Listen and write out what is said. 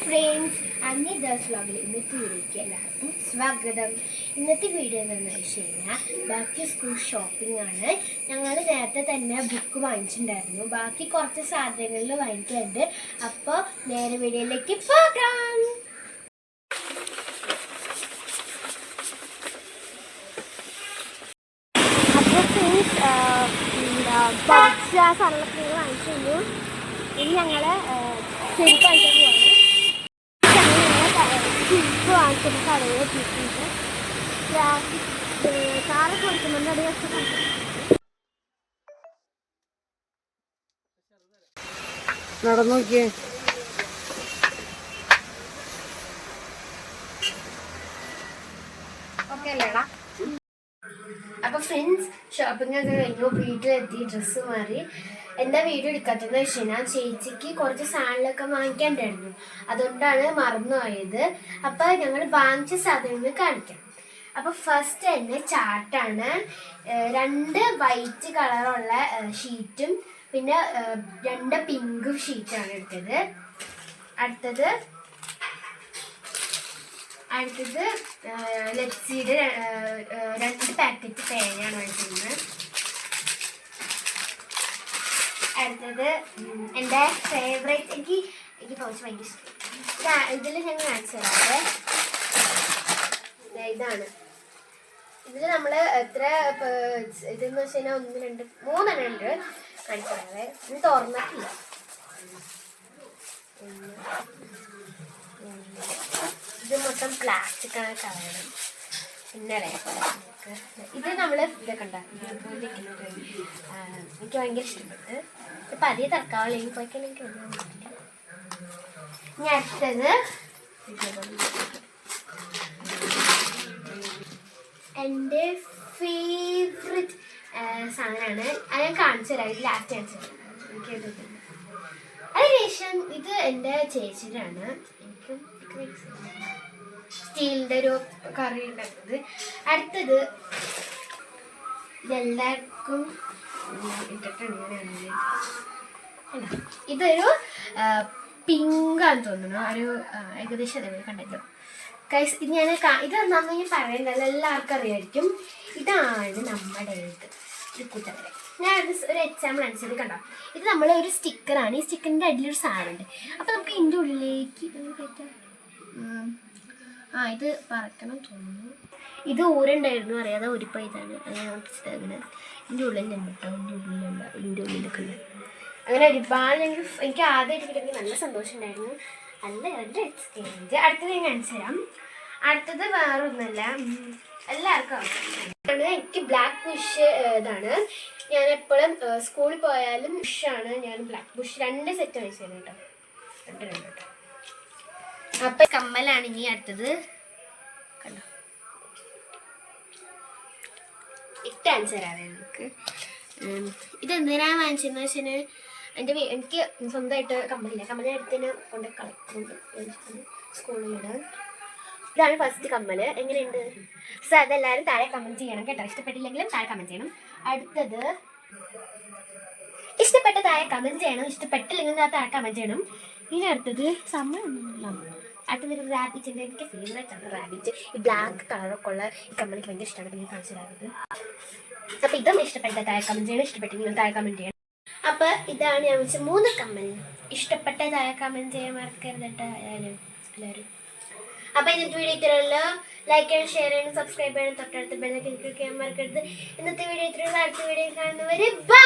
Friends, അന്നിദാസ് വ്ലോഗിൽ ഇന്നത്തെ വീഡിയോയ്ക്ക് എല്ലാവർക്കും സ്വാഗതം. ഇന്നത്തെ വീഡിയോ എന്താണെന്ന് വെച്ച് കഴിഞ്ഞാൽ ബാക്കി സ്കൂൾ ഷോപ്പിംഗ് ആണ്. ഞങ്ങൾ നേരത്തെ തന്നെ ബുക്ക് വാങ്ങിച്ചിട്ടുണ്ടായിരുന്നു. ബാക്കി കുറച്ച് സാധനങ്ങളിൽ വാങ്ങിക്കാറുണ്ട്. അപ്പോൾ നേരെ വീഡിയോയിലേക്ക് പോകാം. അപ്പോൾ ഫ്രണ്ട്സ് ബോക്സ് ആ സാധനങ്ങളൊക്കെ വാങ്ങിച്ചു കഴിഞ്ഞു. ഇനി ഞങ്ങൾ ചെരുപ്പ് വാങ്ങിക്കാൻ പോവാണ്. ചെരുപ്പ് വാങ്ങിക്കുന്ന കടയിൽ എത്തിയിട്ടുണ്ട്. കാറൊക്കെ കൊടുക്കുന്നുണ്ട്. അത് വെച്ച് നടന്നു നോക്കിയേ. ഓക്കെ അല്ലേടാ? അപ്പോൾ ഫ്രണ്ട്സ് ഷോപ്പിംഗ് ഒക്കെ കഴിഞ്ഞു. വീട്ടിലെത്തി ഡ്രസ്സ് മാറി. എന്താ വീഡിയോ എടുക്കാത്തതെന്ന് വെച്ച് കഴിഞ്ഞാൽ ചേച്ചിക്ക് കുറച്ച് സാധനങ്ങളൊക്കെ വാങ്ങിക്കാണ്ടായിരുന്നു. അതുകൊണ്ടാണ് മറന്നുപോയത്. അപ്പോൾ ഞങ്ങൾ വാങ്ങിച്ച സാധനങ്ങൾ കാണിക്കാം. അപ്പോൾ ഫസ്റ്റ് തന്നെ ചാർട്ടാണ്. 2 വൈറ്റ് കളറുള്ള ഷീറ്റും പിന്നെ 2 പിങ്ക് ഷീറ്റാണ് എടുത്തത്. അടുത്തത് ലെക്സിയുടെ 2 പാക്കറ്റ് പേനയാണ് വാങ്ങിക്കുന്നത്. അടുത്തത് എൻ്റെ ഫേവറേറ്റ്, എനിക്ക് കുറച്ച് ഭയങ്കര ഇഷ്ടം. ഇതിൽ ഞങ്ങൾ കാണിച്ചു തരാതെ. ഇതാണ്. ഇതിൽ നമ്മൾ എത്ര ഇതെന്ന് വെച്ച് കഴിഞ്ഞാൽ 1 2 3 എണ്ണം ഉണ്ട്. കാണിച്ചു തരാതെ. ഇത് തുറന്നിട്ടില്ല. ഇത് മൊത്തം പ്ലാസ്റ്റിക് ആണ് കളയണം. പിന്നെ ഇത് നമ്മൾ ഇതൊക്കെ ഉണ്ടാക്കുന്നത് എനിക്ക് ഭയങ്കര ഇഷ്ടപ്പെട്ടു. ഇപ്പം അധികം തക്കാളി പോയിക്കാൻ എനിക്ക് ഒന്നും പറ്റില്ല. ഇനി അടുത്തത് എൻ്റെ ഫേവറേറ്റ് സാധനമാണ്. അത് ഞാൻ കാണിച്ചു തരാം. ഇത് ലാസ്റ്റ് കാണിച്ചു തരാം. എനിക്കത് അതിനുശേഷം ഇത് എൻ്റെ ചേച്ചിയിലാണ്. എനിക്കും സ്റ്റീലിൻ്റെ ഒരു കറി ഉണ്ടാക്കുന്നത്. അടുത്തത് ഇതെല്ലാവർക്കും ഇട്ടിട്ടുണ്ട്. ഇതൊരു പിങ്കാന്ന് തോന്നുന്നു. ഒരു ഏകദേശം അതേപോലെ കണ്ടല്ലോ ഗൈസ്. ഇത് ഇത് നന്നായി ഞാൻ പറയുന്നത് എല്ലാവർക്കും അറിയായിരിക്കും. ഇതാണ് നമ്മുടെ ഇത് കൂട്ടവരെ. ഞാൻ ഒരു എക്സാമ്പിൾ അനുസരിച്ച് കണ്ടോ. ഇത് നമ്മൾ ഒരു സ്റ്റിക്കറാണ്. ഈ സ്റ്റിക്കറിൻ്റെ അടിയിലൊരു സാധനമുണ്ട്. അപ്പോൾ നമുക്ക് ഇതിൻ്റെ ഉള്ളിലേക്ക് കയറ്റാം. ഇത് പറക്കണം തോന്നുന്നു. ഇത് ഊരുണ്ടായിരുന്നു, അറിയാതെ ഊരിപ്പോൾ ഇതാണ് അങ്ങനെ. ഇതിൻ്റെ ഉള്ളിലുണ്ട് കേട്ടോ. ഇതിൻ്റെ ഉള്ളിലൊക്കെ ഉണ്ട്. അങ്ങനെ ഒരുപാട് എനിക്ക് ആദ്യമായിട്ട് കിട്ടുമെങ്കിൽ നല്ല സന്തോഷം ഉണ്ടായിരുന്നു. നല്ല എക്സ്പീരിയൻസ്. അടുത്തത് ഞാൻ കാണിച്ചു തരാം. അടുത്തത് വേറൊന്നുമല്ല, എല്ലാവർക്കും എനിക്ക് ബ്ലാക്ക് ബുഷ് ഇതാണ്. ഞാൻ എപ്പോഴും സ്കൂളിൽ പോയാലും ബുഷാണ്. ഞാൻ ബ്ലാക്ക് ബുഷ് 2 സെറ്റ് വാങ്ങിച്ചത് കേട്ടോ. 2 കേട്ടോ. അപ്പം കമ്മലാണ് ഇനി അടുത്തത്. കണ്ടോ, ഇട്ട് കാണിച്ചു തരാവേ നമുക്ക്. ഇതെന്തിനാണ് വാങ്ങിച്ചതെന്ന് വെച്ചാൽ എനിക്ക് സ്വന്തമായിട്ട് കമ്മലില്ല. കമ്മലിൻ്റെ അടുത്തിന് കൊണ്ട് കളക്ട് സ്കൂളിലിടാൻ. ഇതാണ് ഫസ്റ്റ് കമ്മൽ. എങ്ങനെയുണ്ട്? സോ അതെല്ലാവരും താഴെ കമൻറ്റ് ചെയ്യണം കേട്ടോ. ഇഷ്ടപ്പെട്ടില്ലെങ്കിലും താഴെ കമൻറ്റ് ചെയ്യണം. അടുത്തത് ഇഷ്ടപ്പെട്ട താഴെ കമൻറ്റ് ചെയ്യണം. ഇഷ്ടപ്പെട്ടില്ലെങ്കിൽ താഴെ കമൻറ്റ് ചെയ്യണം. ഇനി അടുത്തത് സമയമൊന്നുമില്ല. അടുത്തത് റാബിറ്റിൻ്റെ എനിക്ക് ഫേവറേറ്റ് ആണ് റാബിറ്റ്. ഈ ബ്ലാക്ക് കളറൊക്കെ ഉള്ള ഈ കമ്മലിക്ക് ഭയങ്കര ഇഷ്ടമാണ്. പിന്നെ കാണിച്ചു തരാറുണ്ട്. അപ്പോൾ ഇതും ഇഷ്ടപ്പെട്ട താഴെ കമൻറ്റ് ചെയ്യണം. ഇഷ്ടപ്പെട്ടെങ്കിൽ താഴെ കമൻറ്റ് ചെയ്യണം. അപ്പോൾ ഇതാണ് ഞാൻ വെച്ച 3 കമ്മൽ. ഇഷ്ടപ്പെട്ട താഴെ കമൻറ്റ് ചെയ്യാൻ മറക്കരുത് കേട്ടോ എല്ലാവരും. അപ്പോൾ ഇന്നത്തെ വീഡിയോ ഇത്രയുള്ളൂ. ലൈക്ക് ചെയ്യണം, ഷെയർ ചെയ്യണം, സബ്സ്ക്രൈബ് ചെയ്യണം, തൊട്ടടുത്ത് ബെല്ലൈക്കൺ ക്ലിക്ക് ചെയ്യാൻ മറക്കരുത്. ഇന്നത്തെ വീഡിയോ ഇത്രയുള്ളൂ. അടുത്ത വീഡിയോ കാണുന്നവരെ ബൈ.